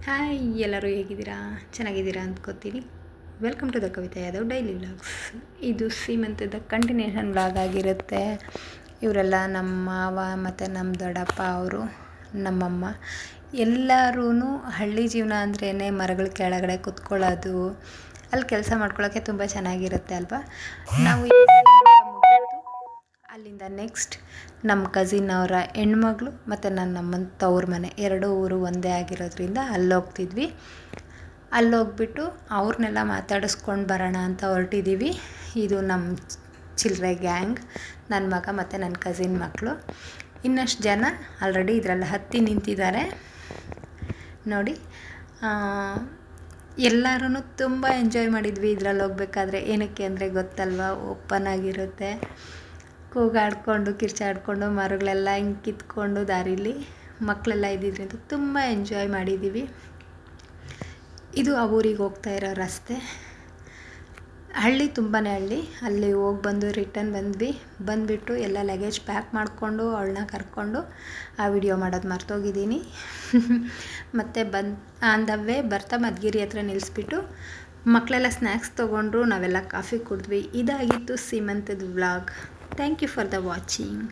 Hi, ಎಲ್ಲರೂ ಹೇಗಿದ್ದೀರಾ? ಚೆನ್ನಾಗಿದ್ದೀರಾ ಅಂದ್ಕೋತೀನಿ. Welcome to the Kavitha Yadav daily vlogs. ಇದು ಸೀಮಂತದ ಕಂಟಿನ್ಯೂಷನ್ ವ್ಲಾಗ್ ಆಗಿರುತ್ತೆ. ಇವರೆಲ್ಲ ನಮ್ಮ ಮಾವ ಮತ್ತು ನಮ್ಮ ದೊಡ್ಡಪ್ಪ ಅವರು, ನಮ್ಮಮ್ಮ ಎಲ್ಲರೂ ಹಳ್ಳಿ ಜೀವನ ಅಂದ್ರೇ ಮರಗಳ ಕೆಳಗಡೆ ಕುತ್ಕೊಳ್ಳೋದು, ಅಲ್ಲಿ ಕೆಲಸ ಮಾಡ್ಕೊಳ್ಳೋಕ್ಕೆ ತುಂಬ ಚೆನ್ನಾಗಿರುತ್ತೆ ಅಲ್ವಾ. ನಾವು ಅಲ್ಲಿಂದ ನೆಕ್ಸ್ಟ್ ನಮ್ಮ ಕಸಿನ್ ಅವರ ಹೆಣ್ಮಗಳು ಮತ್ತು ನಮ್ಮನ ತವ್ರ ಮನೆ ಎರಡೂ ಊರು ಒಂದೇ ಆಗಿರೋದ್ರಿಂದ ಅಲ್ಲೋಗ್ತಿದ್ವಿ. ಅಲ್ಲೋಗ್ಬಿಟ್ಟು ಅವ್ರನ್ನೆಲ್ಲ ಮಾತಾಡಿಸ್ಕೊಂಡು ಬರೋಣ ಅಂತ ಹೊರಟಿದ್ದೀವಿ. ಇದು ನಮ್ಮ ಚಿಲ್ಲರೆ ಗ್ಯಾಂಗ್, ನನ್ನ ಮಗ ಮತ್ತು ನನ್ನ ಕಸಿನ್ ಮಕ್ಕಳು. ಇನ್ನಷ್ಟು ಜನ ಆಲ್ರೆಡಿ ಇದರಲ್ಲಿ ಹತ್ತಿ ನಿಂತಿದ್ದಾರೆ ನೋಡಿ. ಎಲ್ಲರೂ ತುಂಬ ಎಂಜಾಯ್ ಮಾಡಿದ್ವಿ ಇದರಲ್ಲಿ ಹೋಗ್ಬೇಕಾದ್ರೆ. ಏನಕ್ಕೆ ಅಂದರೆ ಗೊತ್ತಲ್ವ, ಓಪನ್ ಆಗಿರುತ್ತೆ. ಕೂಗಾಡಿಕೊಂಡು ಕಿರ್ಚಾಡಿಕೊಂಡು ಮರಗಳೆಲ್ಲ ಹಿಂಗೆ ಕಿತ್ಕೊಂಡು ದಾರೀಲಿ ಮಕ್ಕಳೆಲ್ಲ ಇದ್ದಿದ್ದರಿಂದ ತುಂಬ ಎಂಜಾಯ್ ಮಾಡಿದ್ದೀವಿ. ಇದು ಆ ಊರಿಗೆ ಹೋಗ್ತಾ ಇರೋ ರಸ್ತೆ. ಹಳ್ಳಿ ತುಂಬಾ ಹಳ್ಳಿ. ಅಲ್ಲಿ ಹೋಗಿ ಬಂದು ರಿಟರ್ನ್ ಬಂದುಬಿಟ್ಟು ಎಲ್ಲ ಲಗೇಜ್ ಪ್ಯಾಕ್ ಮಾಡಿಕೊಂಡು ಅವಳನ್ನ ಕರ್ಕೊಂಡು ಆ ವಿಡಿಯೋ ಮಾಡೋದು ಮರ್ತೋಗಿದ್ದೀನಿ. ಮತ್ತು ಆನ್ ದ ವೇ ಬರ್ತಾ ಮಧುಗಿರಿ ಹತ್ರ ನಿಲ್ಲಿಸ್ಬಿಟ್ಟು ಮಕ್ಕಳೆಲ್ಲ ಸ್ನ್ಯಾಕ್ಸ್ ತೊಗೊಂಡ್ರು, ನಾವೆಲ್ಲ ಕಾಫಿ ಕುಡಿದ್ವಿ. ಇದಾಗಿತ್ತು ಸೀಮಂತದ vlog. Thank you for the watching.